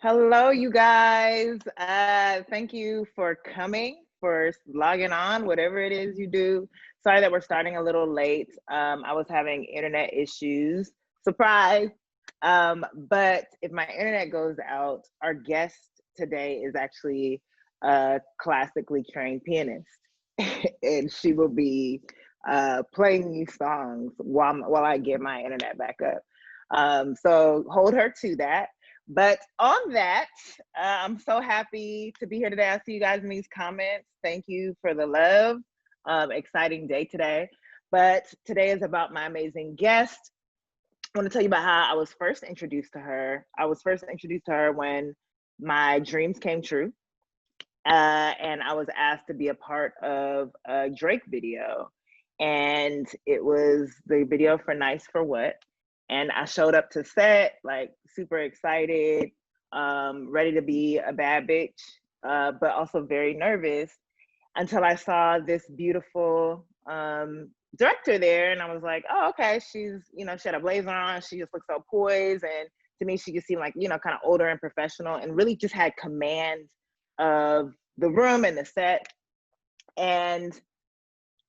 Hello, you guys. Thank you for coming, for logging on, whatever it is you do. Sorry that we're starting a little late. I was having internet issues. Surprise. But if my internet goes out, our guest today is actually a classically trained pianist, and she will be playing these songs while I get my internet back up. So hold her to that. But on that, I'm so happy to be here today. I see you guys in these comments. Thank you for the love. Exciting day today. But today is about my amazing guest. I want to tell you about how I was first introduced to her. I was first introduced to her when my dreams came true. And I was asked to be a part of a Drake video. And it was the video for Nice for What. And I showed up to set, like super excited, ready to be a bad bitch, but also very nervous until I saw this beautiful director there. And I was like, oh, okay, she's, she had a blazer on. She just looks so poised. And to me, she just seemed like, kind of older and professional and really just had command of the room and the set. And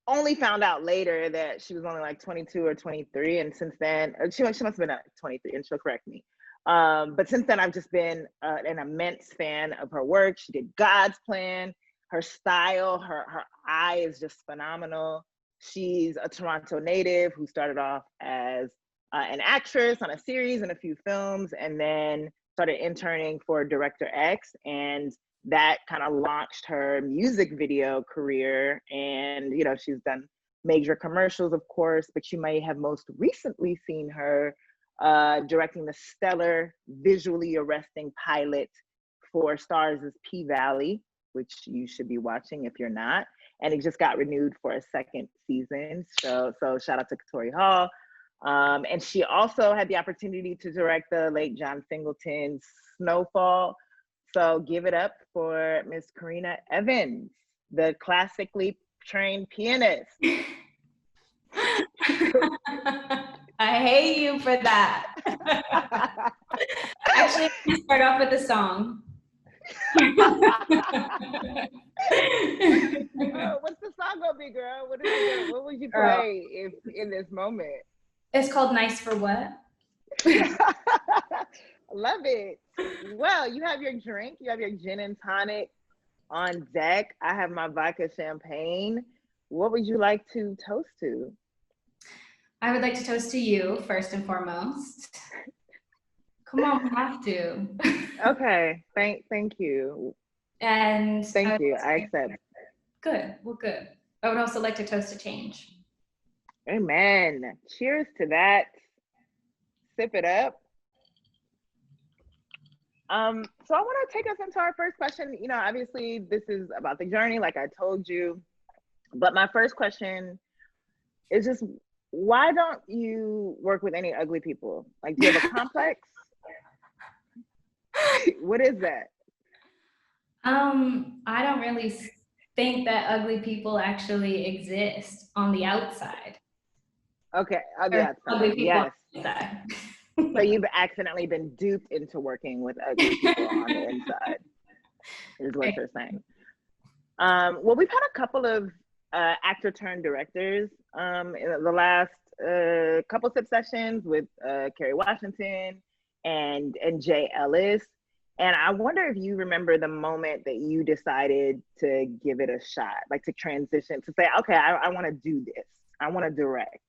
only found out later that she was only like 22 or 23, and since then she must have been 23, and she'll correct me, but since then I've just been an immense fan of her work. She did God's Plan. Her style, her eye is just phenomenal. She's a Toronto native who started off as an actress on a series and a few films, and then started interning for Director X, and that kind of launched her music video career. And she's done major commercials, of course, but you may have most recently seen her directing the stellar, visually arresting pilot for Stars' P-Valley, which you should be watching if you're not. And it just got renewed for a second season. So shout out to Katori Hall. And she also had the opportunity to direct the late John Singleton's Snowfall. So give it up for Miss Karena Evans, the classically trained pianist. I hate you for that. Actually, let's start off with a song. What's the song gonna be, girl? What would you play if in this moment? It's called Nice for What? Love it. Well, you have your drink. You have your gin and tonic on deck. I have my vodka champagne. What would you like to toast to? I would like to toast to you first and foremost. Come on, we have to. Okay. Thank you. And thank you. I accept. Good. Well, good. I would also like to toast to change. Amen. Cheers to that. Sip it up. So I want to take us into our first question. Obviously this is about the journey, like I told you, but my first question is just, why don't you work with any ugly people? Like, do you have a complex? What is that? I don't really think that ugly people actually exist on the outside. Okay, on the outside. Ugly people yes. on the inside. So you've accidentally been duped into working with ugly people on the inside, is what you're saying. Well, we've had a couple of actor turned directors in the last couple sip sessions with Kerry Washington and Jay Ellis. And I wonder if you remember the moment that you decided to give it a shot, like to transition, to say, okay, I want to do this. I want to direct.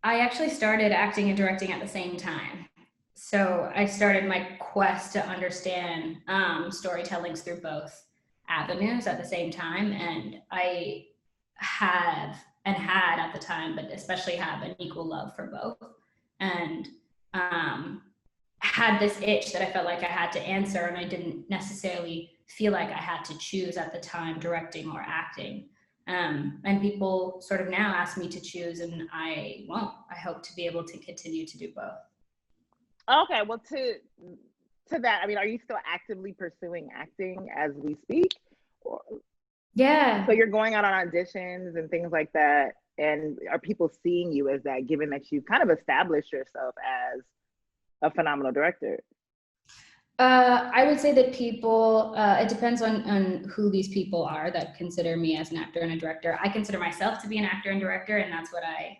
I actually started acting and directing at the same time. So I started my quest to understand storytellings through both avenues at the same time. And I had at the time, but especially have an equal love for both. And had this itch that I felt like I had to answer, and I didn't necessarily feel like I had to choose at the time, directing or acting. And people sort of now ask me to choose, and I won't. I hope to be able to continue to do both. Okay, well, to that, I mean, are you still actively pursuing acting as we speak? Yeah. So you're going out on auditions and things like that, and are people seeing you as that, given that you've kind of established yourself as a phenomenal director? I would say that people, it depends on who these people are that consider me as an actor and a director. I consider myself to be an actor and director, and that's what I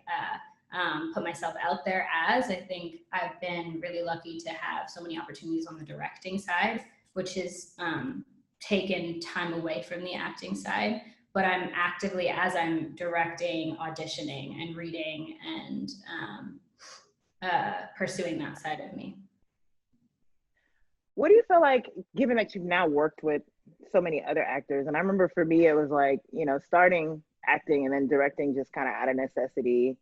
put myself out there as. I think I've been really lucky to have so many opportunities on the directing side, which has taken time away from the acting side. But I'm actively, as I'm directing, auditioning and reading and pursuing that side of me. What do you feel like, given that you've now worked with so many other actors? And I remember for me, it was like, you know, starting acting and then directing just kind of out of necessity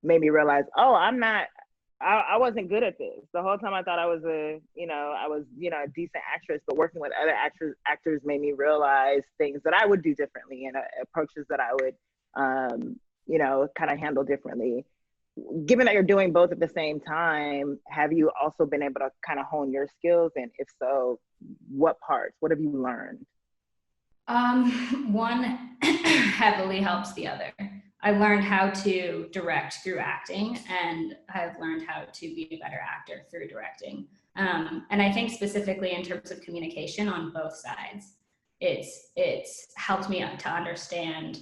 made me realize, oh, I wasn't good at this. The whole time I thought I was a decent actress, but working with other actors made me realize things that I would do differently and approaches that I would, kind of handle differently. Given that you're doing both at the same time, have you also been able to kind of hone your skills? And if so, what parts? What have you learned? One heavily helps the other. I learned how to direct through acting, and I've learned how to be a better actor through directing. And I think specifically in terms of communication on both sides, it's helped me to understand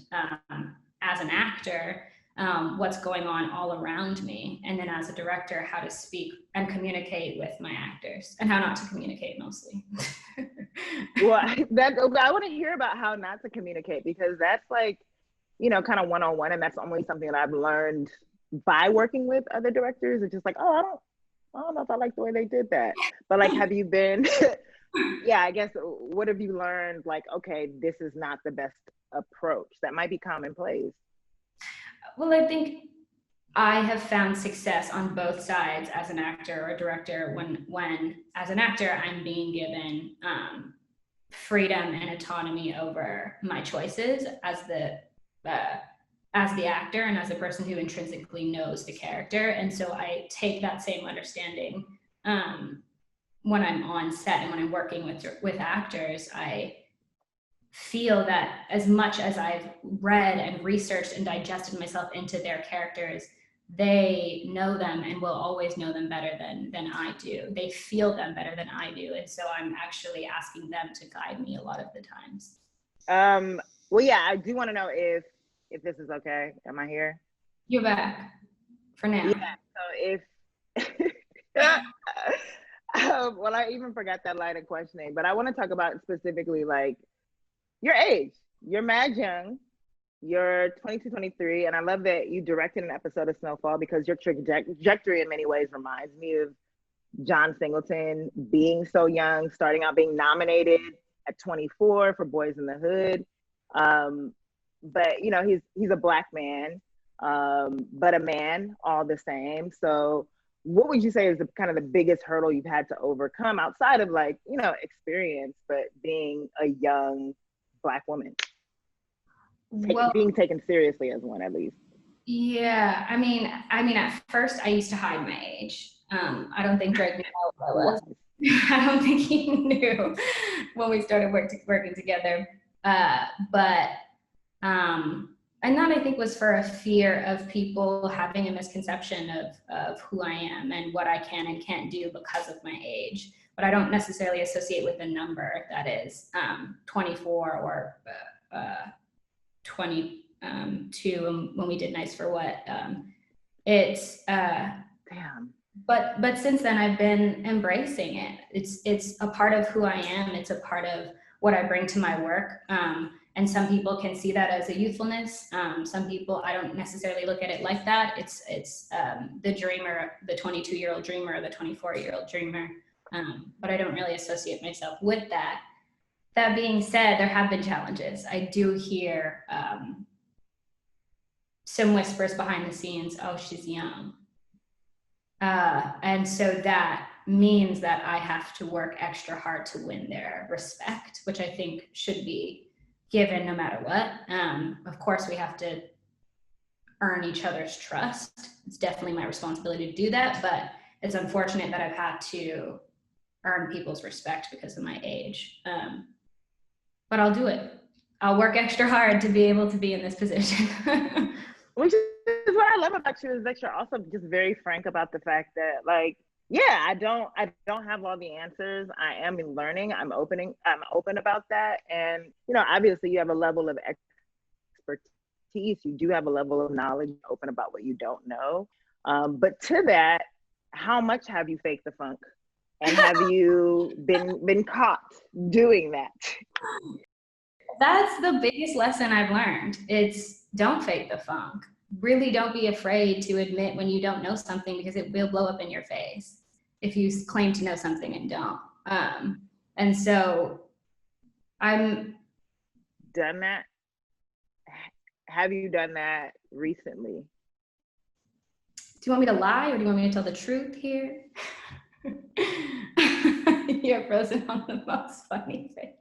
as an actor what's going on all around me, and then as a director, how to speak and communicate with my actors, and how not to communicate mostly. Well, I want to hear about how not to communicate, because that's like, kind of one-on-one, and that's only something that I've learned by working with other directors. It's just like, oh, I don't know if I like the way they did that. But like, have you been, yeah, I guess, what have you learned? Like, okay, this is not the best approach. That might be commonplace. Well, I think I have found success on both sides as an actor or a director when as an actor, I'm being given freedom and autonomy over my choices as the actor and as a person who intrinsically knows the character. And so I take that same understanding when I'm on set and when I'm working with actors. I feel that as much as I've read and researched and digested myself into their characters, they know them and will always know them better than I do. They feel them better than I do. And so I'm actually asking them to guide me a lot of the times. Well, yeah, I do want to know if this is okay. Am I here? You're back for now. Yeah, so if well, I even forgot that line of questioning, but I want to talk about specifically like your age. You're mad young. You're 22, 23, and I love that you directed an episode of Snowfall, because your trajectory in many ways reminds me of John Singleton, being so young, starting out being nominated at 24 for Boys in the Hood. But he's a Black man, but a man all the same. So what would you say is kind of the biggest hurdle you've had to overcome outside of like, experience, but being a young Black woman? Being taken seriously as one, at least. Yeah, I mean, at first I used to hide my age. I don't think Greg knew how old I was. I don't think he knew when we started working together. And that I think was for a fear of people having a misconception of who I am and what I can and can't do because of my age. But I don't necessarily associate with a number that is 24 or 22 when we did Nice for What. It's damn. But since then I've been embracing it. It's a part of who I am. It's a part of what I bring to my work. And some people can see that as a youthfulness. Some people, I don't necessarily look at it like that. It's the dreamer, the 22-year-old dreamer, or the 24-year-old dreamer. But I don't really associate myself with that. That being said, there have been challenges. I do hear some whispers behind the scenes, oh, she's young. And so that means that I have to work extra hard to win their respect, which I think should be given no matter what. Of course, we have to earn each other's trust. It's definitely my responsibility to do that, but it's unfortunate that I've had to earn people's respect because of my age. But I'll do it. I'll work extra hard to be able to be in this position. Which is because what I love about you is that you're also just very frank about the fact that, like, yeah, I don't have all the answers. I am learning. I'm open about that. And, obviously you have a level of expertise. You do have a level of knowledge, open about what you don't know. But to that, how much have you faked the funk? And have you been caught doing that? That's the biggest lesson I've learned. It's don't fake the funk. Really don't be afraid to admit when you don't know something, because it will blow up in your face if you claim to know something and don't. And so I'm done that. Have you done that recently? Do you want me to lie, or do you want me to tell the truth here? You're frozen on the most funny face.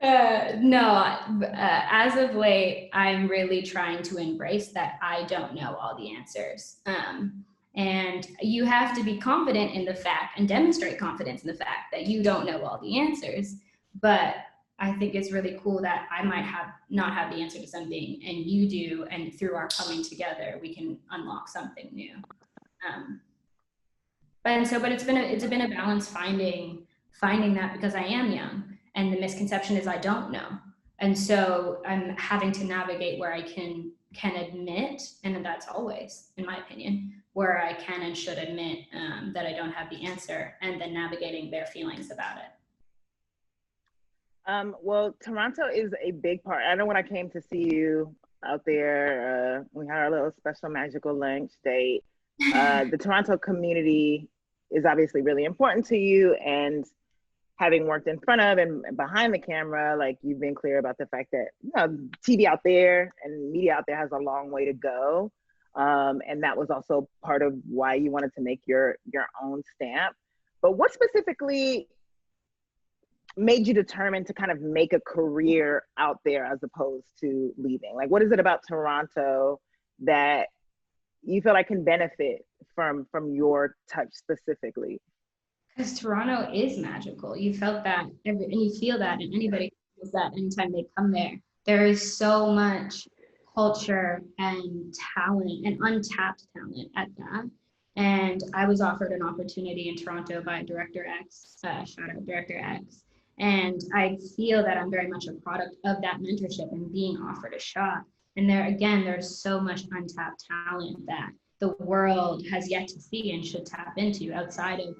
No, as of late, I'm really trying to embrace that I don't know all the answers. And you have to be confident in the fact and demonstrate confidence in the fact that you don't know all the answers. But I think it's really cool that I might not have the answer to something and you do, and through our coming together, we can unlock something new. But it's been a balance finding that, because I am young. And the misconception is I don't know. And so I'm having to navigate where I can admit, and that's always, in my opinion, where I can and should admit that I don't have the answer, and then navigating their feelings about it. Well, Toronto is a big part. I know when I came to see you out there, we had our little special magical lunch date. The Toronto community is obviously really important to you, and having worked in front of and behind the camera, like, you've been clear about the fact that, TV out there and media out there has a long way to go. And that was also part of why you wanted to make your own stamp. But what specifically made you determine to kind of make a career out there as opposed to leaving? Like, what is it about Toronto that you feel like can benefit from your touch specifically? Because Toronto is magical. You felt that, and you feel that, and anybody feels that anytime they come there. There is so much culture and talent, and untapped talent at that. And I was offered an opportunity in Toronto by Director X, shout out Director X. And I feel that I'm very much a product of that mentorship and being offered a shot. And there's so much untapped talent that the world has yet to see and should tap into outside of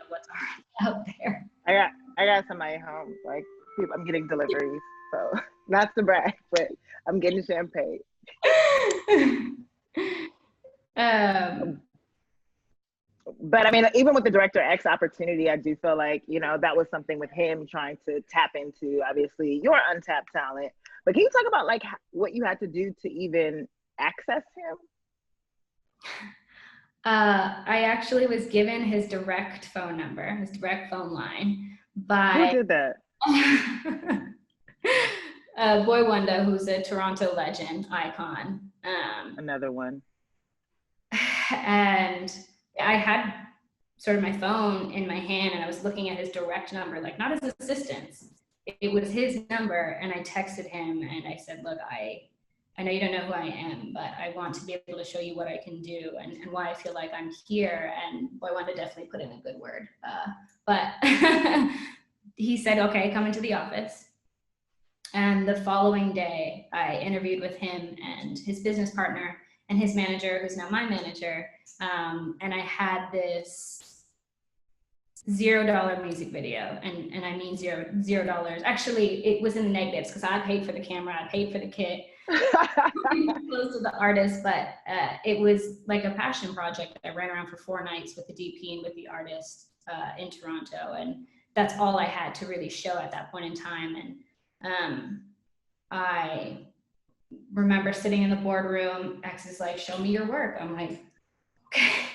what's already out there. I got somebody home. Like, I'm getting deliveries, so not to brag, but I'm getting champagne. But I mean, even with the Director X opportunity, I do feel like, that was something with him trying to tap into, obviously, your untapped talent. But can you talk about, like, what you had to do to even access him? I actually was given his direct phone number, his direct phone line by— Who did that? Boy Wonder, who's a Toronto legend, icon. Another one. And I had sort of my phone in my hand, and I was looking at his direct number, like, not his assistant's. It was his number, and I texted him and I said, look, I know you don't know who I am, but I want to be able to show you what I can do and why I feel like I'm here. And Boy Wonder definitely put in a good word. But he said, okay, come into the office. And the following day, I interviewed with him and his business partner and his manager, who's now my manager. And I had this $0 music video, and I mean $0. Actually, it was in the negatives because I paid for the camera, I paid for the kit, close to the artist, but it was like a passion project that I ran around for 4 nights with the DP and with the artist in Toronto, and that's all I had to really show at that point in time. And I remember sitting in the boardroom. X is like, show me your work. I'm like, okay.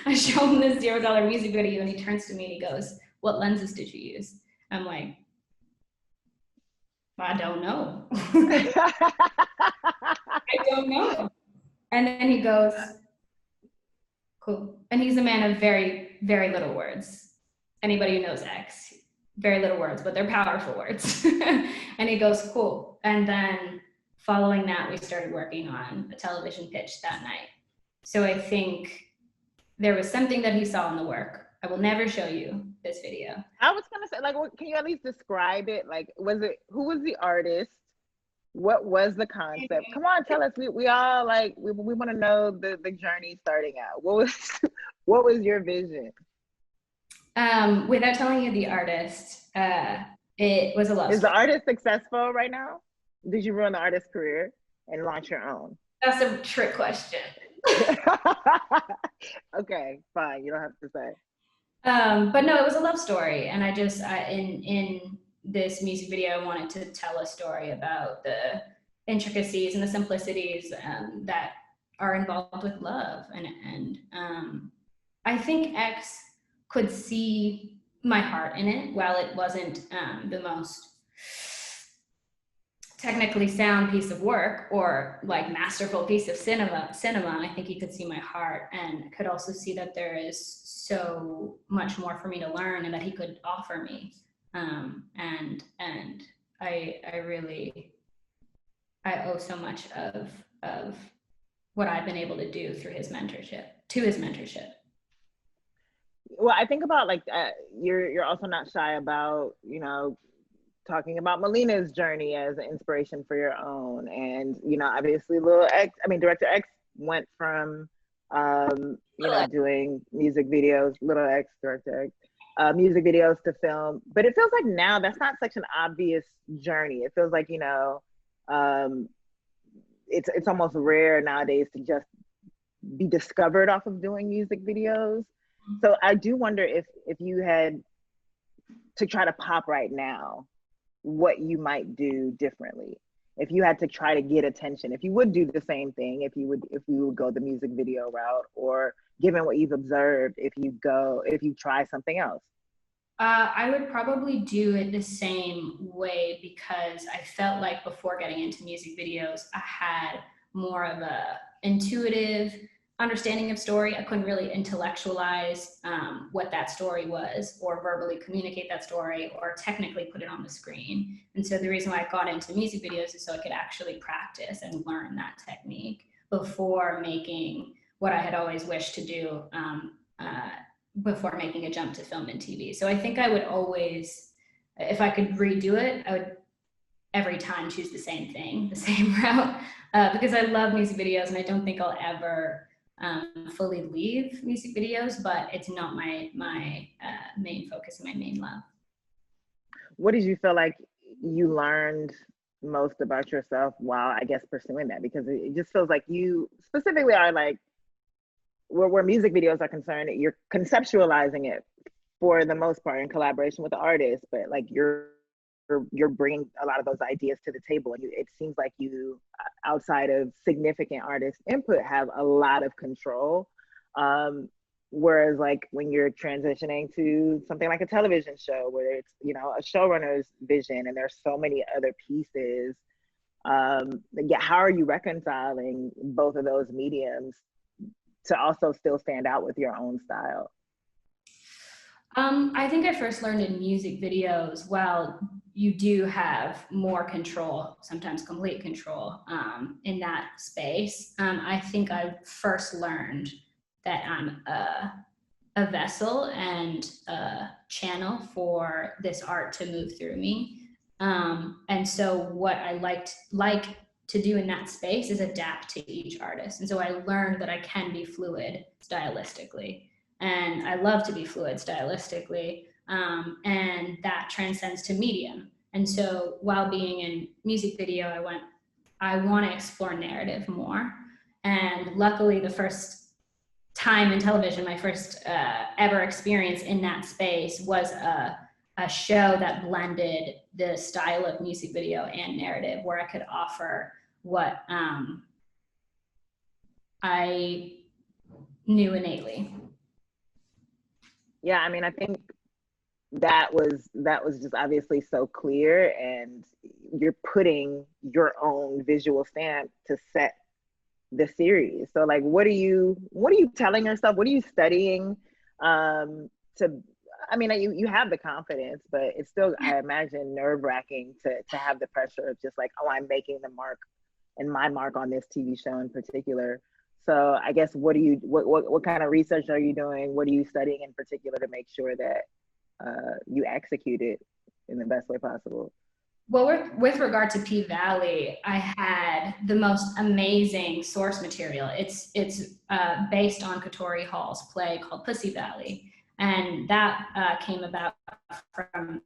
I show him this $0 music video, and he turns to me and he goes, what lenses did you use? I'm like, I don't know. I don't know. And then he goes, cool. And he's a man of very, very little words. Anybody who knows X, very little words, but they're powerful words. And he goes, cool. And then following that, we started working on a television pitch that night. So I think there was something that he saw in the work. I will never show you this video. I was gonna say, like, can you at least describe it? Like, who was the artist? What was the concept? Come on, tell us. We all like we want to know the journey starting out. What was your vision? Without telling you the artist, it was a love Is the story. artist successful right now? Did you ruin the artist's career and launch your own? That's a trick question. Okay, fine. You don't have to say. But no, it was a love story, and in this music video, I wanted to tell a story about the intricacies and the simplicities that are involved with love, and I think X could see my heart in it. While it wasn't the most technically sound piece of work or like masterful piece of cinema, I think he could see my heart and could also see that there is so much more for me to learn and that he could offer me. And I really, I owe so much of what I've been able to do through his mentorship, Well, I think about like you're also not shy about, talking about Melina's journey as an inspiration for your own. And, obviously Director X went from, doing music videos, Little X, Director X, music videos to film. But it feels like now that's not such an obvious journey. It feels like, it's almost rare nowadays to just be discovered off of doing music videos. So I do wonder if you had to try to pop right now, what you might do differently. If you had to try to get attention, if you would do the same thing, if you would go the music video route, or given what you've observed, if you try something else. I would probably do it the same way because I felt like before getting into music videos, I had more of a intuitive understanding of story. I couldn't really intellectualize what that story was or verbally communicate that story or technically put it on the screen. And so the reason why I got into music videos is so I could actually practice and learn that technique before making what I had always wished to do before making a jump to film and TV. So I think I would always, if I could redo it, I would every time choose the same thing, the same route, because I love music videos and I don't think I'll ever fully leave music videos, but it's not my main focus and my main love. What did you feel like you learned most about yourself while, I guess, pursuing that? Because it just feels like you specifically are like, where music videos are concerned, you're conceptualizing it for the most part in collaboration with the artist, but like you're bringing a lot of those ideas to the table, and it seems like you, outside of significant artist input, have a lot of control. Whereas like when you're transitioning to something like a television show where it's, a showrunner's vision and there's so many other pieces, how are you reconciling both of those mediums to also still stand out with your own style? I think I first learned in music videos, while you do have more control, sometimes complete control, in that space. I think I first learned that I'm a vessel and a channel for this art to move through me. And so what I like to do in that space is adapt to each artist. And so I learned that I can be fluid stylistically. And I love to be fluid stylistically. And that transcends to medium. And so while being in music video, I want to explore narrative more. And luckily, the first time in television, my first ever experience in that space was a show that blended the style of music video and narrative, where I could offer what I knew innately. Yeah, I mean, I think that was just obviously so clear, and you're putting your own visual stamp to set the series. So like, what are you telling yourself? What are you studying to, I mean, you have the confidence, but it's still, I imagine, nerve-wracking to have the pressure of just like, oh, I'm making the mark and my mark on this TV show in particular. So I guess what kind of research are you doing? What are you studying in particular to make sure that you execute it in the best way possible? Well, with regard to P-Valley, I had the most amazing source material. It's based on Katori Hall's play called Pussy Valley, and that came about from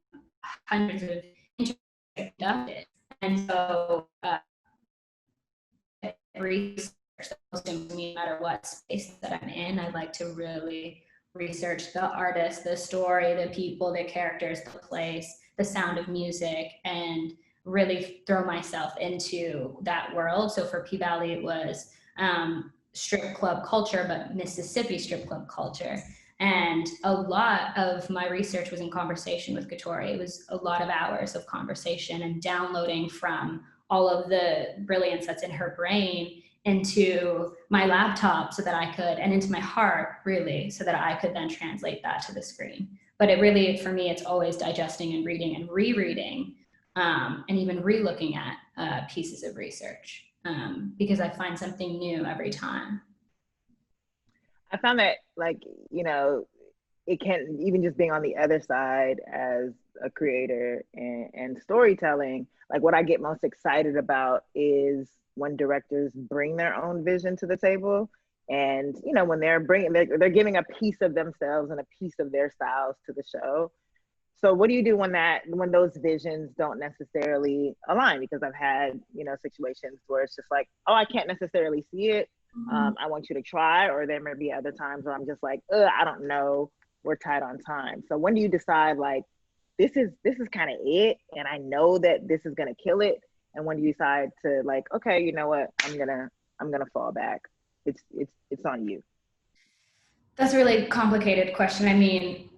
hundreds of interviews conducted. And so research to me, no matter what space that I'm in, I like to really research the artist, the story, the people, the characters, the place, the sound of music, and really throw myself into that world. So for P-Valley, it was strip club culture, but Mississippi strip club culture. And a lot of my research was in conversation with Katori. It was a lot of hours of conversation and downloading from all of the brilliance that's in her brain into my laptop so that I could, and into my heart really, so that I could then translate that to the screen. But it really, for me, it's always digesting and reading and rereading, and even re-looking at pieces of research, because I find something new every time. I found that, like, you know, it can, even just being on the other side as a creator and storytelling, like what I get most excited about is when directors bring their own vision to the table. And, you know, when they're giving a piece of themselves and a piece of their styles to the show. So what do you do when those visions don't necessarily align? Because I've had, you know, situations where it's just like, oh, I can't necessarily see it. I want you to try. Or there may be other times where I'm just like, I don't know, we're tight on time. So when do you decide, like, this is kind of it, and I know that this is gonna kill it? And when do you decide to, like, okay, you know what, I'm gonna fall back? It's on you. That's a really complicated question. I mean,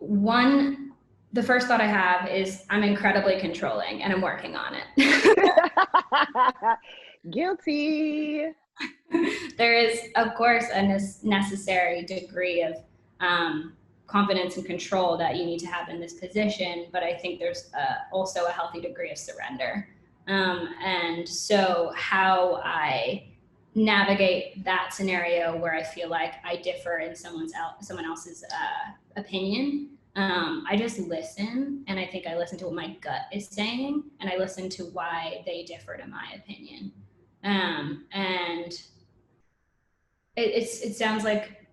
the first thought I have is I'm incredibly controlling and I'm working on it. Guilty. There is, of course, a necessary degree of confidence and control that you need to have in this position, but I think there's also a healthy degree of surrender. And so how I navigate that scenario where I feel like I differ in someone else's opinion, I just listen, and I think I listen to what my gut is saying, and I listen to why they differ to my opinion. And it sounds like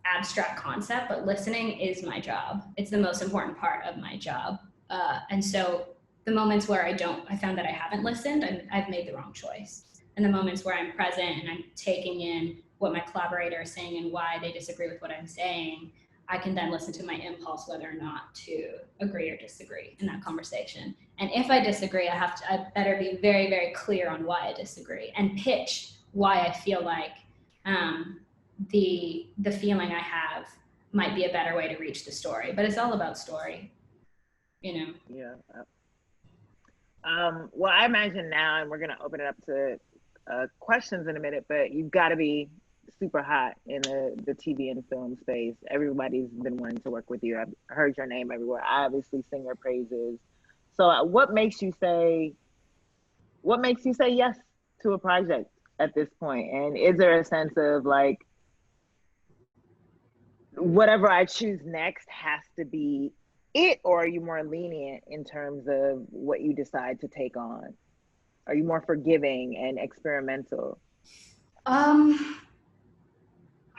abstract concept, but listening is my job. It's the most important part of my job. And so the moments where I found that I haven't listened, I've made the wrong choice. And the moments where I'm present and I'm taking in what my collaborator is saying and why they disagree with what I'm saying, I can then listen to my impulse whether or not to agree or disagree in that conversation. And if I disagree, I better be very, very clear on why I disagree and pitch why I feel like the feeling I have might be a better way to reach the story. But it's all about story, you know? Yeah. Well, I imagine now, and we're gonna open it up to questions in a minute, but you've got to be super hot in the TV and film space. Everybody's been wanting to work with you. I've heard your name everywhere. I obviously sing your praises. So what makes you say yes to a project at this point? And is there a sense of, like, whatever I choose next has to be it, or are you more lenient in terms of what you decide to take on? Are you more forgiving and experimental? I'm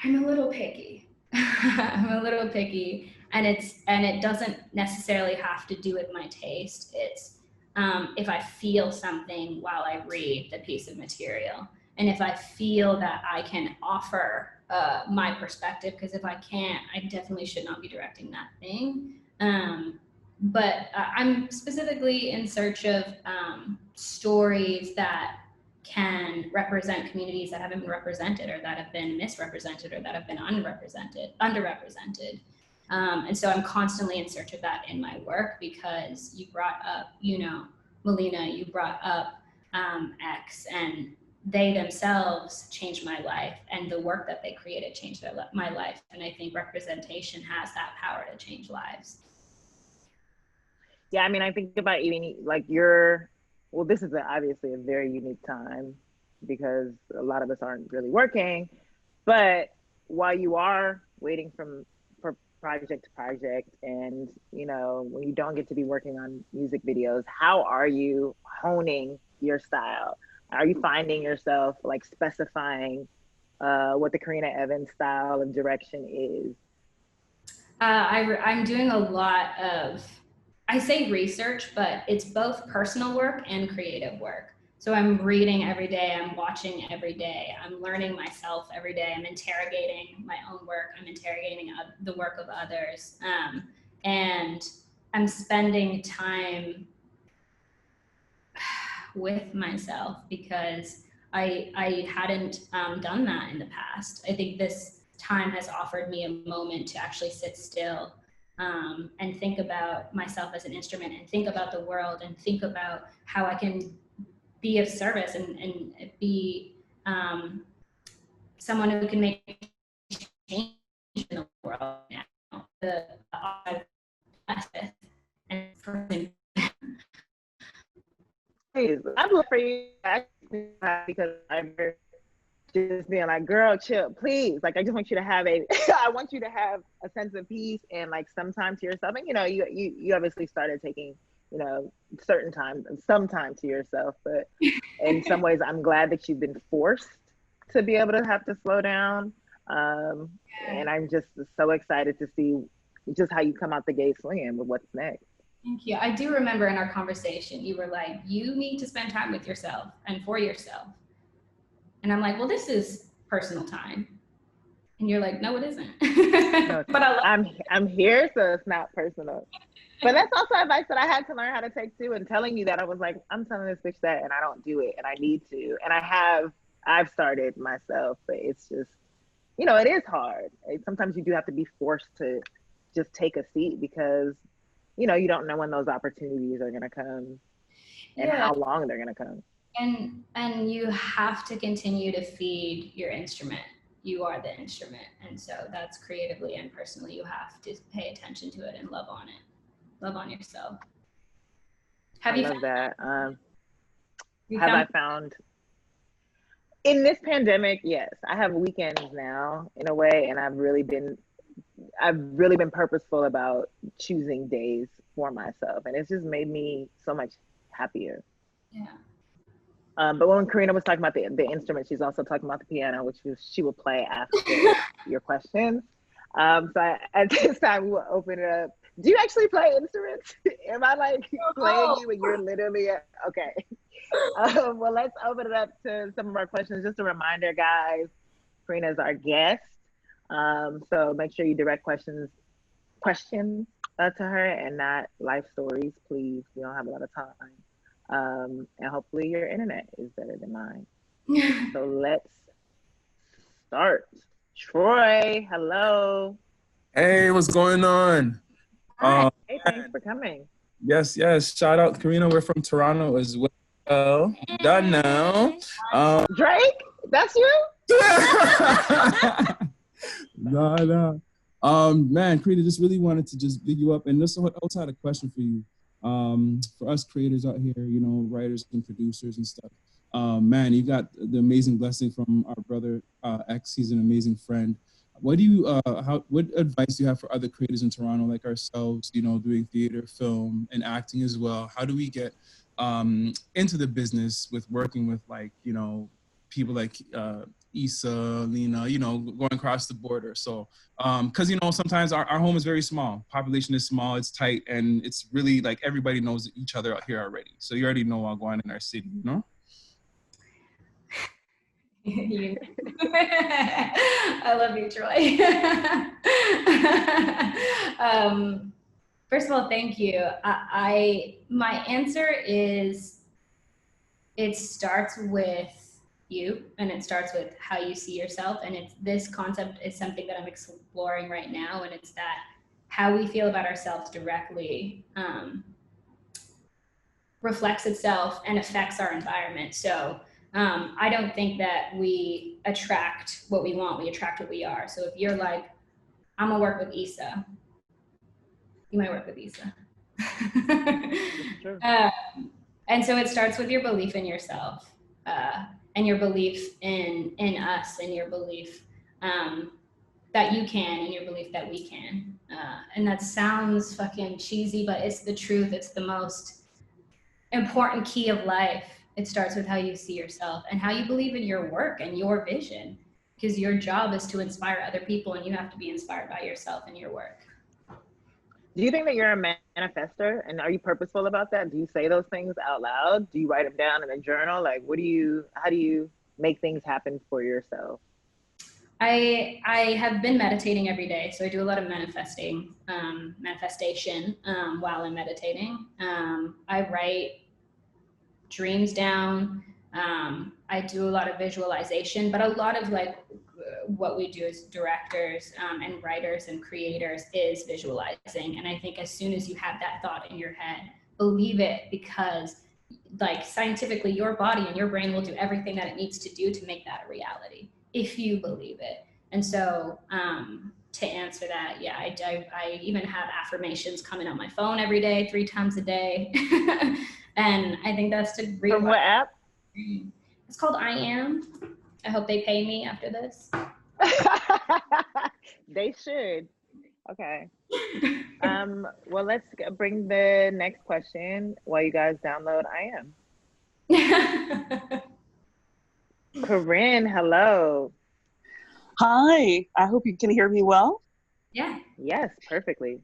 a little picky. I'm a little picky, and it doesn't necessarily have to do with my taste. It's if I feel something while I read the piece of material, and if I feel that I can offer my perspective, because if I can't, I definitely should not be directing that thing. But I'm specifically in search of stories that can represent communities that haven't been represented, or that have been misrepresented, or that have been underrepresented. And so I'm constantly in search of that in my work, because you brought up, you know, Melina, you brought up X, and they themselves changed my life, and the work that they created changed my life. And I think representation has that power to change lives. Yeah, I mean, I think about even like well, this is obviously a very unique time because a lot of us aren't really working. But while you are waiting for project to project, and when you don't get to be working on music videos, how are you honing your style? Are you finding yourself like specifying what the Karena Evans style of direction is? I'm doing a lot of, I say research, but it's both personal work and creative work. So I'm reading every day, I'm watching every day, I'm learning myself every day, I'm interrogating my own work, I'm interrogating the work of others. And I'm spending time with myself because I hadn't done that in the past. I think this time has offered me a moment to actually sit still and think about myself as an instrument and think about the world and think about how I can be of service and be someone who can make change in the world now. And I'd love for you because I'm just being like, girl, chill, please. Like, I just want you to have I want you to have a sense of peace and like some time to yourself. And you obviously started taking, some time to yourself. But in some ways, I'm glad that you've been forced to be able to have to slow down. And I'm just so excited to see just how you come out the gate swinging with what's next. Thank you. I do remember in our conversation, you were like, you need to spend time with yourself and for yourself. And I'm like, well, this is personal time. And you're like, no, it isn't. No, but I'm here, so it's not personal. But that's also advice that I had to learn how to take too. And telling you that, I was like, I'm telling this bitch that, and I don't do it, and I need to. And I've started myself, but it's just, it is hard. Sometimes you do have to be forced to just take a seat because you don't know when those opportunities are going to come and how long they're going to come. And you have to continue to feed your instrument. You are the instrument. And so that's creatively and personally, you have to pay attention to it and love on it. Love on yourself. I love that. I found in this pandemic, yes, I have weekends now in a way, and I've really been purposeful about choosing days for myself, and it's just made me so much happier. Yeah. But when Karena was talking about the instrument, she's also talking about the piano, which she will play after your questions. So at this time, we will open it up. Do you actually play instruments? Am I like playing you and you're literally okay? Well, let's open it up to some of our questions. Just a reminder, guys, Karena is our guest. So make sure you direct questions to her and not life stories, please. We don't have a lot of time. And hopefully your internet is better than mine. So let's start. Troy, hello. Hey, what's going on? Hi. Hey, thanks for coming. Yes. Shout out, Karena. We're from Toronto as well. Done now. Drake, that's you? No. Man, Karena, just really wanted to just big you up. And this also had a question for you. For us creators out here, writers and producers and stuff. Man, you got the amazing blessing from our brother X. He's an amazing friend. What advice do you have for other creators in Toronto like ourselves, doing theater, film, and acting as well? How do we get into the business with working with people like Issa, Lena, going across the border? So, because, sometimes our home is very small, population is small, it's tight, and it's really like everybody knows each other out here already. So you already know what's going on in our city, I love you, Troy. First of all, thank you. My answer is it starts with you, and it starts with how you see yourself. And this concept is something that I'm exploring right now, and it's that how we feel about ourselves directly reflects itself and affects our environment. So I don't think that we attract what we want, we attract what we are. So if you're like, I'm gonna work with Issa, you might work with Issa. And so it starts with your belief in yourself, and your belief in us, and your belief that you can, and your belief that we can. And that sounds fucking cheesy, but it's the truth. It's the most important key of life. It starts with how you see yourself and how you believe in your work and your vision, because your job is to inspire other people, and you have to be inspired by yourself and your work. Do you think that you're a manifester, and are you purposeful about that? Do you say those things out loud? Do you write them down in a journal? Like, how do you make things happen for yourself? I have been meditating every day, so I do a lot of manifestation while I'm meditating. I write dreams down. I do a lot of visualization, but a lot of like what we do as directors and writers and creators is visualizing. And I think as soon as you have that thought in your head, believe it, because like scientifically, your body and your brain will do everything that it needs to do to make that a reality if you believe it. And so to answer that, yeah, I even have affirmations coming on my phone every day, 3 times a day. And I think that's to From what app? It's called I Am. I hope they pay me after this. They should. Okay. Well, let's bring the next question while you guys download I Am. Corinne, hello. Hi, I hope you can hear me well. Yeah. Yes, perfectly.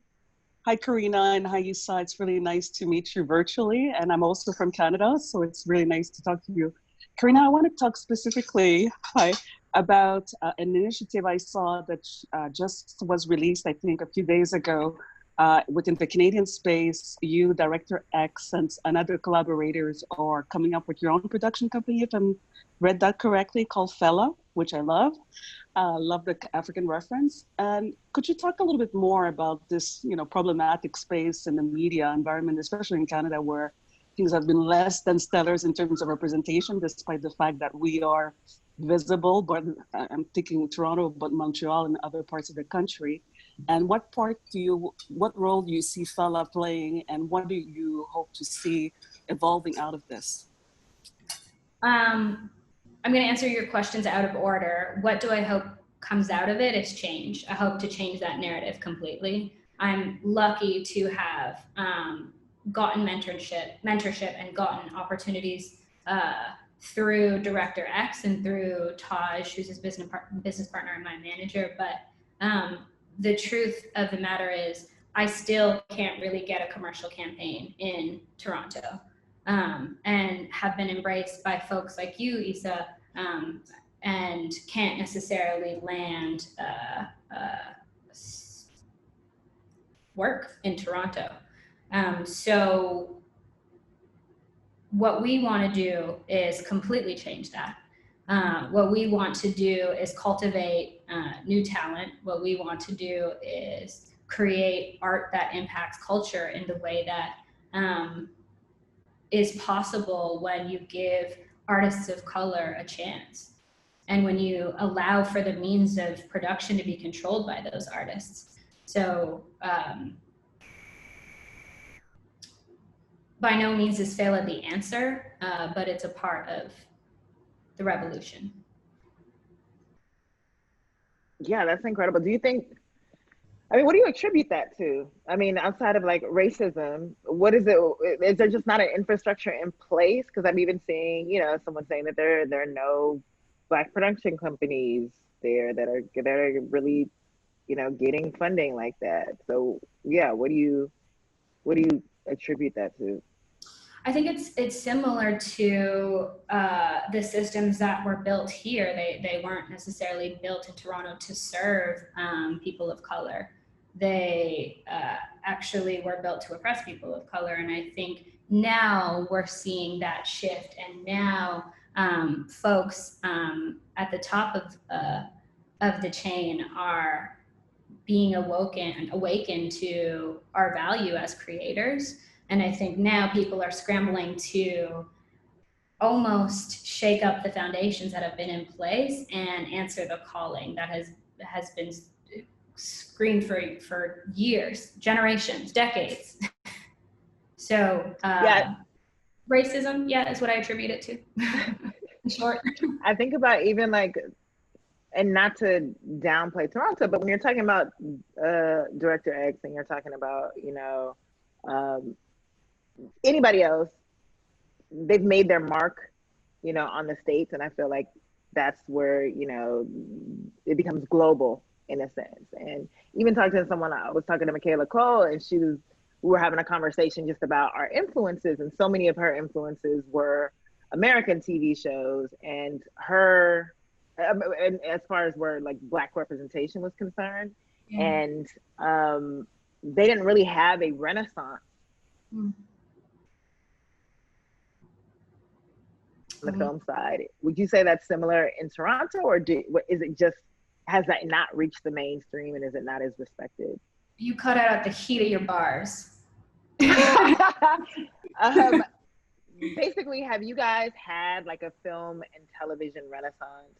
Hi, Karina, and hi, Issa. It's really nice to meet you virtually, and I'm also from Canada, so it's really nice to talk to you. Karina, I want to talk specifically about an initiative I saw that just was released, I think, a few days ago within the Canadian space. You, Director X, and other collaborators are coming up with your own production company, if I read that correctly, called Fella, which I love. Love the African reference. And could you talk a little bit more about this, problematic space in the media environment, especially in Canada, where things have been less than stellar in terms of representation, despite the fact that we are visible, but I'm thinking Toronto, but Montreal and other parts of the country. And what role do you see Fella playing, and what do you hope to see evolving out of this? I'm going to answer your questions out of order. What do I hope comes out of it? It's change. I hope to change that narrative completely. I'm lucky to have gotten mentorship and gotten opportunities through Director X and through Taj, who's his business partner and my manager. But the truth of the matter is I still can't really get a commercial campaign in Toronto. And have been embraced by folks like you, Issa, and can't necessarily land work in Toronto. So what we want to do is completely change that. What we want to do is cultivate new talent. What we want to do is create art that impacts culture in the way that is possible when you give artists of color a chance, and when you allow for the means of production to be controlled by those artists. So by no means is Fela the answer, but it's a part of the revolution. Yeah, that's incredible. Do you think, what do you attribute that to? Outside of like racism, what is it? Is there just not an infrastructure in place? Because I'm even seeing, someone saying that there are no Black production companies there that are really, getting funding like that. So yeah, what do you attribute that to? I think it's similar to the systems that were built here. They weren't necessarily built in Toronto to serve people of color. They actually were built to oppress people of color. And I think now we're seeing that shift. And now folks at the top of the chain are being awakened to our value as creators. And I think now people are scrambling to almost shake up the foundations that have been in place and answer the calling that has been screamed for years, generations, decades. So yeah, Racism, yeah, is what I attribute it to. In short. I think about even like, and not to downplay Toronto, but when you're talking about Director X and you're talking about, um, anybody else, they've made their mark, on the States. And I feel like that's where, it becomes global in a sense. And even talking to someone, I was talking to Michaela Cole, and we were having a conversation just about our influences. And so many of her influences were American TV shows, and and as far as where like Black representation was concerned. Yeah. And they didn't really have a renaissance on the film side. Would you say that's similar in Toronto, or is it just, has that not reached the mainstream, and is it not as respected? You cut out at the heat of your bars. Basically, have you guys had like a film and television renaissance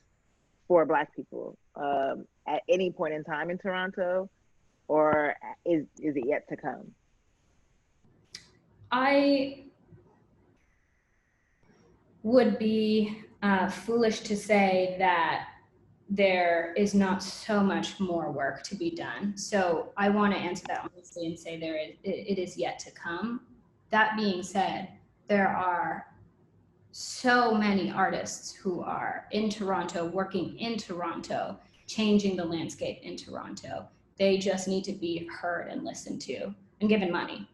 for Black people at any point in time in Toronto, or is it yet to come? I would be foolish to say that there is not so much more work to be done. So I want to answer that honestly and say it is yet to come. That being said, there are so many artists who are in Toronto, working in Toronto, changing the landscape in Toronto. They just need to be heard and listened to and given money.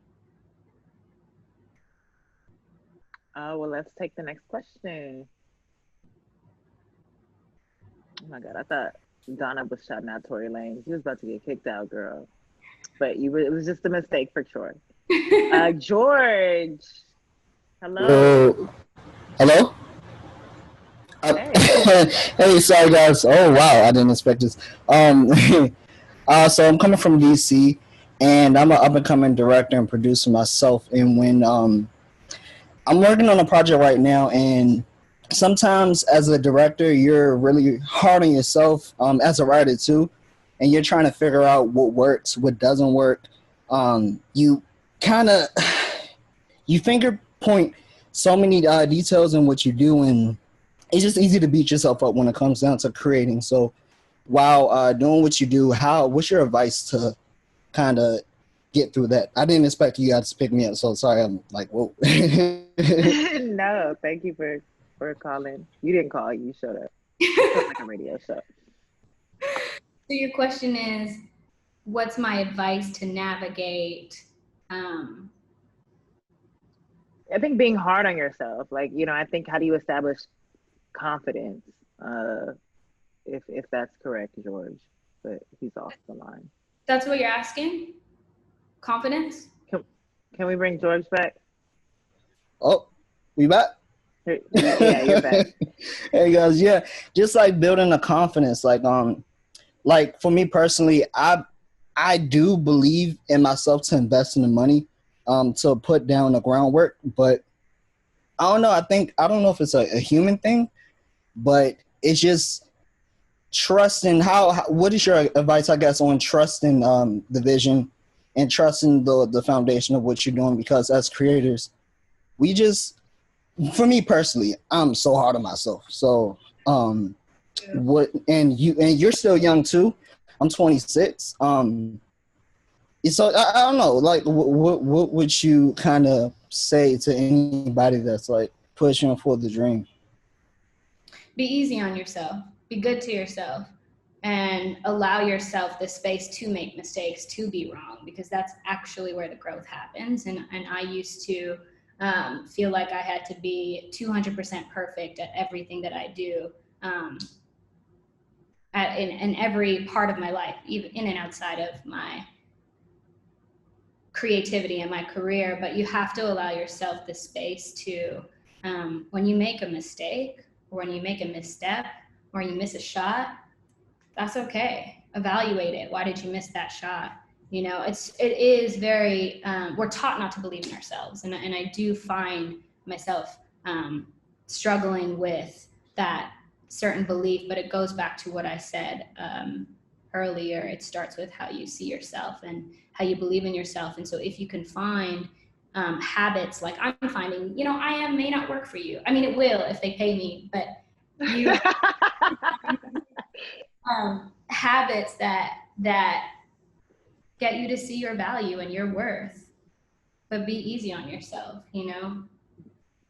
Well, let's take the next question. Oh my God, I thought Donna was shouting out Tory Lanez. You was about to get kicked out, girl. But it was just a mistake for sure. George, hello. Hello? Hey. Hey, sorry guys. Oh wow, I didn't expect this. So I'm coming from DC, and I'm an up and coming director and producer myself. And when I'm working on a project right now, and sometimes as a director, you're really hard on yourself, as a writer too, and you're trying to figure out what works, what doesn't work. You kind of you finger point so many details in what you do, and it's just easy to beat yourself up when it comes down to creating. So while doing what you do, what's your advice to kind of get through that? I didn't expect you guys to pick me up, so sorry. I'm like, whoa. No, thank you for calling. You didn't call, you showed up. It's like a radio show. So your question is, what's my advice to navigate? I think being hard on yourself, like, I think, how do you establish confidence? If that's correct, George, but he's off the line. That's what you're asking? Confidence? Can we bring George back? Oh, we back? Yeah, you're back. Hey guys, yeah, just like building a confidence, like for me personally, I do believe in myself to invest in the money, to put down the groundwork, but I don't know. I don't know if it's a human thing, but it's just trusting. What is your advice, I guess, on trusting the vision and trusting the foundation of what you're doing? Because as creators, we just, for me personally, I'm so hard on myself. So and you're still young too. I'm 26. So I don't know, like what would you kind of say to anybody that's like pushing for the dream? Be easy on yourself. Be good to yourself, and allow yourself the space to make mistakes, to be wrong, because that's actually where the growth happens. And I used to feel like I had to be 200% perfect at everything that I do, in every part of my life, even in and outside of my creativity and my career. But you have to allow yourself the space to, when you make a mistake, or when you make a misstep, or you miss a shot, that's okay. Evaluate it. Why did you miss that shot? It is very, we're taught not to believe in ourselves. And I do find myself struggling with that certain belief, but it goes back to what I said earlier. It starts with how you see yourself and how you believe in yourself. And so if you can find habits like I'm finding, IM may not work for you. I mean, it will if they pay me, but you habits that get you to see your value and your worth, but be easy on yourself,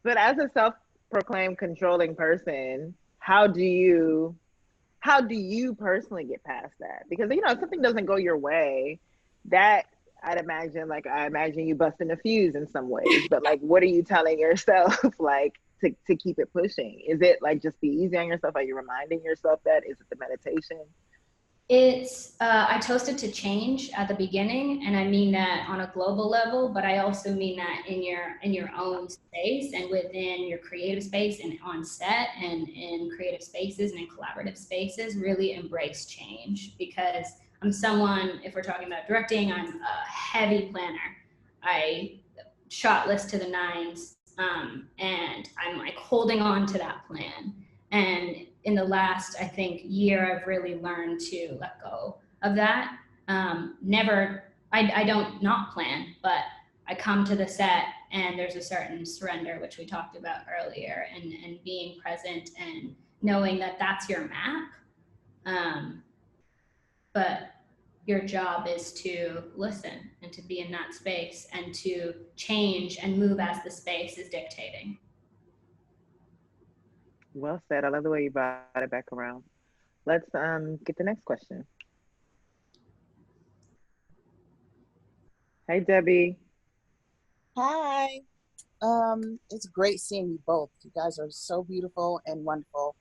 But as a self-proclaimed controlling person, how do you personally get past that? Because if something doesn't go your way, that I imagine you busting a fuse in some ways. But like, what are you telling yourself like to keep it pushing? Is it like just be easy on yourself? Are you reminding yourself that? Is it the meditation? It's I toasted to change at the beginning, and I mean that on a global level, but I also mean that in your own space and within your creative space and on set and in creative spaces and in collaborative spaces. Really embrace change, because I'm someone, if we're talking about directing, I'm a heavy planner. I shot list to the nines, and I'm like holding on to that plan. And in the last, I think, year, I've really learned to let go of that. I don't not plan, but I come to the set and there's a certain surrender, which we talked about earlier, and being present and knowing that that's your map. But your job is to listen and to be in that space and to change and move as the space is dictating. Well said. I love the way you brought it back around. Let's get the next question. Hey, Debbie. Hi. It's great seeing you both. You guys are so beautiful and wonderful.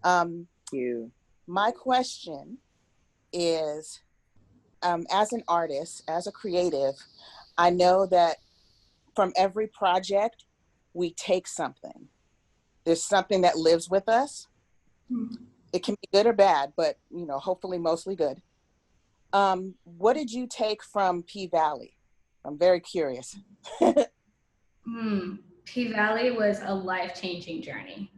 Thank you. My question is, as an artist, as a creative, I know that from every project, we take something. There's something that lives with us. It can be good or bad, but hopefully mostly good. What did you take from P-Valley? I'm very curious. P-Valley was a life-changing journey.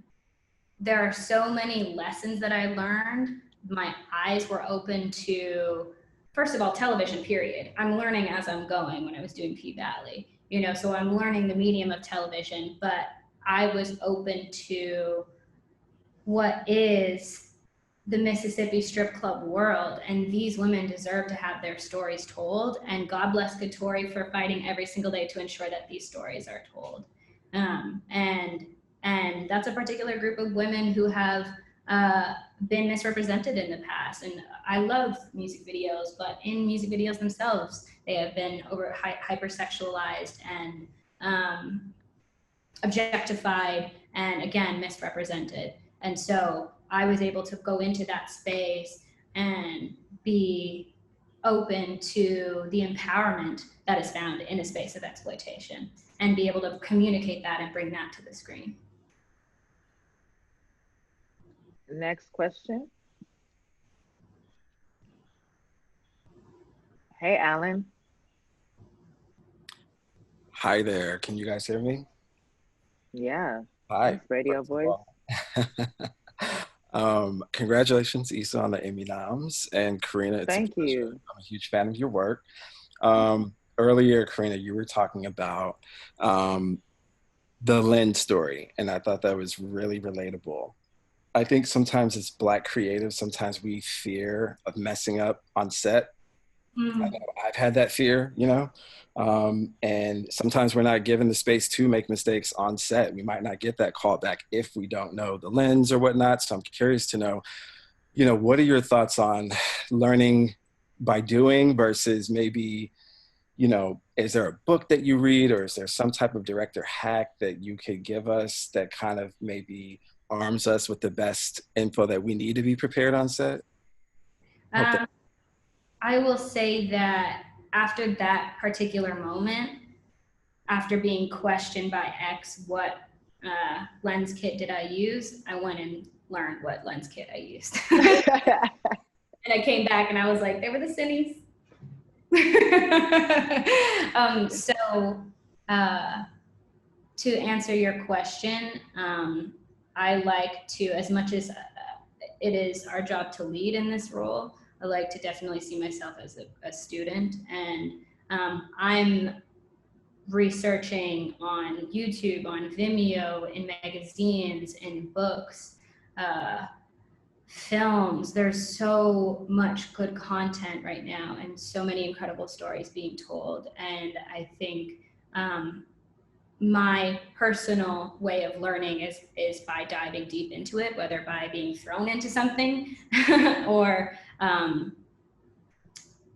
There are so many lessons that I learned. My eyes were open to, first of all, television, period. I'm learning as I'm going when I was doing P-Valley, so I'm learning the medium of television, but I was open to what is the Mississippi strip club world, and these women deserve to have their stories told, and God bless Katori for fighting every single day to ensure that these stories are told. And that's a particular group of women who have been misrepresented in the past. And I love music videos, but in music videos themselves, they have been hypersexualized and objectified and, again, misrepresented. And so I was able to go into that space and be open to the empowerment that is found in a space of exploitation and be able to communicate that and bring that to the screen. Next question. Hey, Alan. Hi there. Can you guys hear me? Yeah. Hi. Nice radio voice. Congratulations, Issa, on the Emmy noms, and Karena, it's Thank a pleasure. you. I'm a huge fan of your work. Earlier, Karena, you were talking about the Lynn story, and I thought that was really relatable. I think sometimes as Black creatives, sometimes we fear of messing up on set. I know I've had that fear, and sometimes we're not given the space to make mistakes on set. We might not get that call back if we don't know the lens or whatnot. So I'm curious to know, what are your thoughts on learning by doing versus maybe, is there a book that you read, or is there some type of director hack that you could give us that kind of maybe arms us with the best info that we need to be prepared on set? I will say that after that particular moment, after being questioned by X, what lens kit did I use, I went and learned what lens kit I used. And I came back and I was like, they were the Cinnies. To answer your question, I like to, as much as it is our job to lead in this role, I like to definitely see myself as a student. And I'm researching on YouTube, on Vimeo, in magazines, in books, films. There's so much good content right now and so many incredible stories being told. And I think my personal way of learning is by diving deep into it, whether by being thrown into something or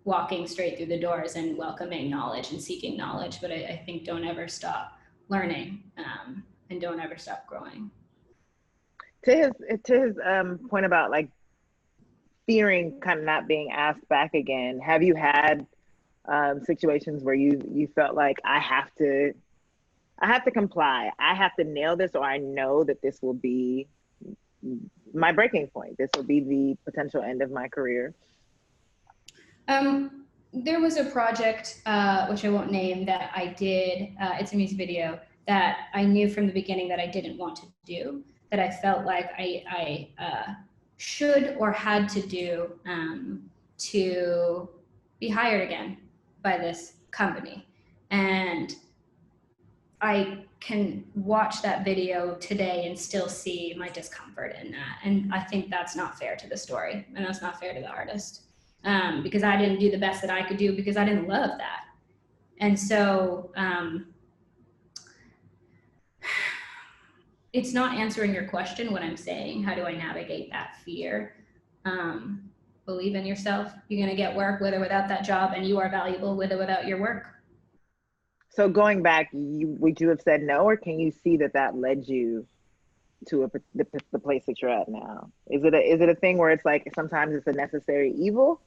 walking straight through the doors and welcoming knowledge and seeking knowledge. But I think don't ever stop learning and don't ever stop growing. To his point about like fearing kind of not being asked back again, have you had situations where you felt like I have to comply, I have to nail this, or I know that this will be my breaking point, this will be the potential end of my career? There was a project, which I won't name, that I did. It's a music video that I knew from the beginning that I didn't want to do, that I felt like I should or had to do to be hired again by this company. And I can watch that video today and still see my discomfort in that. And I think that's not fair to the story, and that's not fair to the artist. Because I didn't do the best that I could do because I didn't love that. And so it's not answering your question what I'm saying. How do I navigate that fear? Believe in yourself. You're going to get work with or without that job, and you are valuable with or without your work. So going back, would you have said no, or can you see that led you to the place that you're at now? Is it a thing where it's like sometimes it's a necessary evil,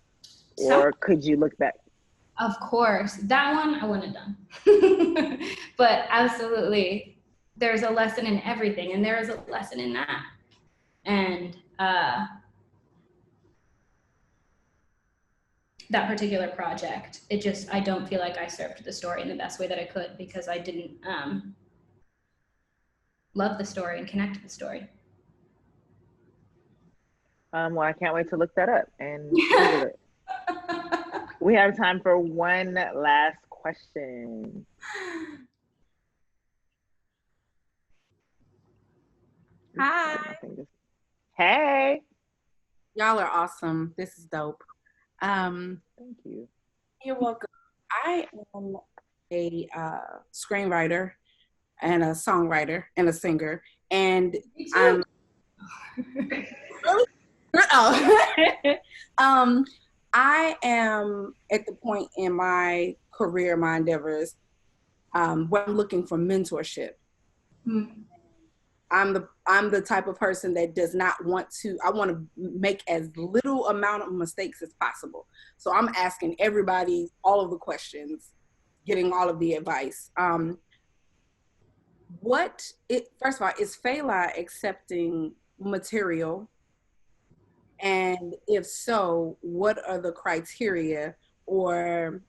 or could you look back? Of course, that one I wouldn't have done. But absolutely, there's a lesson in everything, and there is a lesson in that. And that particular project, I don't feel like I served the story in the best way that I could, because I didn't love the story and connect to the story. Well, I can't wait to look that up and Google it. We have time for one last question. Hi. Hey. Y'all are awesome. This is dope. Thank you. You're welcome. I am a screenwriter and a songwriter and a singer, and I'm I am at the point in my career, my endeavors, where I'm looking for mentorship. Mm-hmm. I'm the type of person that does not want to, I want to make as little amount of mistakes as possible. So I'm asking everybody all of the questions, getting all of the advice. First of all, is Fela accepting material? And if so, what are the criteria, or,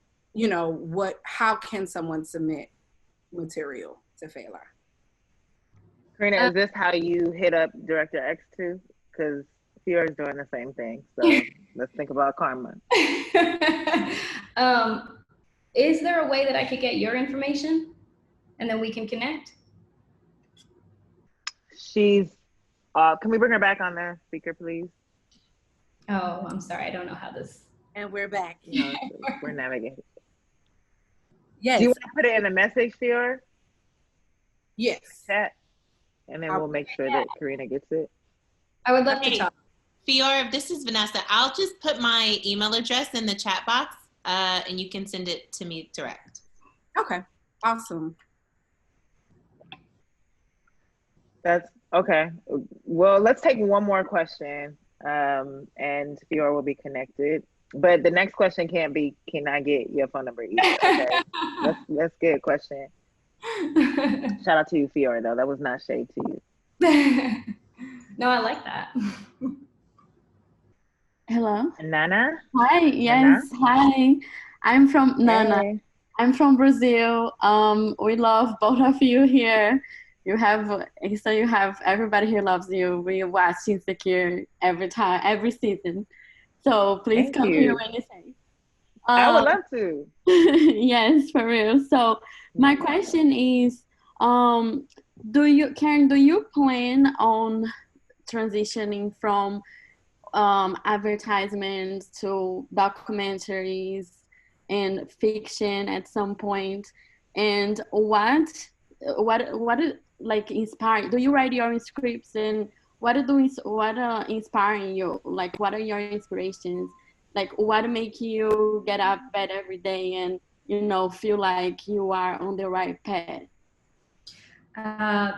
how can someone submit material to Fela? Karena, is this how you hit up Director X too? Because Fiora's doing the same thing. So let's think about karma. Is there a way that I could get your information and then we can connect? She's, can we bring her back on the speaker, please? Oh, I'm sorry. I don't know how this. And we're back. No, we're navigating. Yes. Do you want to put it in a message, Fiora? Yes. Chat. And then we'll make sure that Karena gets it. I would love to talk. Fiora, this is Vanessa. I'll just put my email address in the chat box, and you can send it to me direct. Okay. Awesome. That's okay. Well, let's take one more question, and Fiora will be connected. But the next question can't be, can I get your phone number either? Okay. That's a good question. Shout out to you, Fiora, though. That was not shade to you. No, I like that. Hello. Nana? Hi, yes, Nana? Hi. I'm from Nana. Hey. I'm from Brazil. We love both of you here. You have everybody here loves you. We watch Insecure every season. So please come here when you say. I would love to. Yes, for real. So my question is, do you plan on transitioning from advertisements to documentaries and fiction at some point? And what like inspire? Do you write your scripts, and what inspiring you? Like, what are your inspirations? Like, what make you get up bed every day and feel like you are on the right path?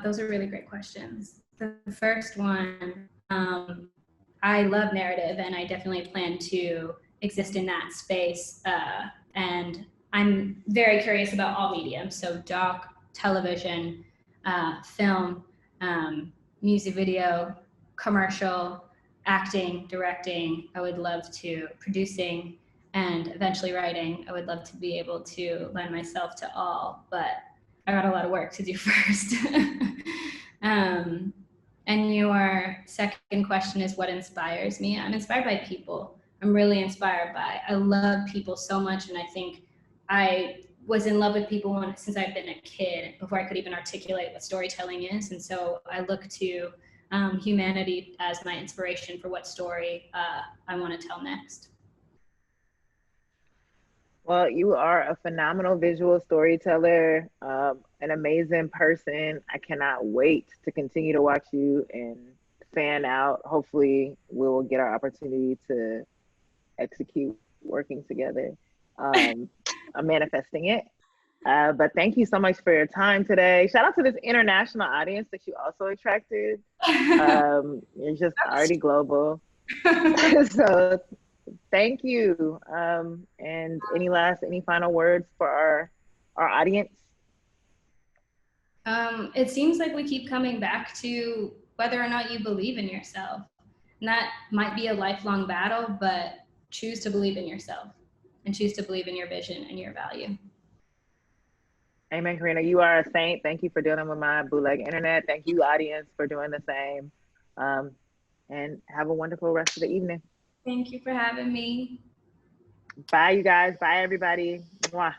Those are really great questions. The first one, I love narrative, and I definitely plan to exist in that space. And I'm very curious about all mediums, so doc, television, film, music video, commercial, acting, directing. I would love to producing, and eventually writing. I would love to be able to lend myself to all, but I got a lot of work to do first. And your second question is what inspires me? I'm inspired by people. I'm really inspired by, I love people so much, and I think I was in love with people since I've been a kid, before I could even articulate what storytelling is. And so I look to humanity as my inspiration for what story I want to tell next. Well, you are a phenomenal visual storyteller, an amazing person. I cannot wait to continue to watch you and fan out. Hopefully, we will get our opportunity to execute working together. I'm manifesting it. But thank you so much for your time today. Shout out to this international audience that you also attracted. You're just already global. So thank you. And any final words for our audience? It seems like we keep coming back to whether or not you believe in yourself. And that might be a lifelong battle, but choose to believe in yourself and choose to believe in your vision and your value. Amen, Karena. You are a saint. Thank you for dealing with my bootleg internet. Thank you, audience, for doing the same. And have a wonderful rest of the evening. Thank you for having me. Bye, you guys. Bye, everybody. Mwah.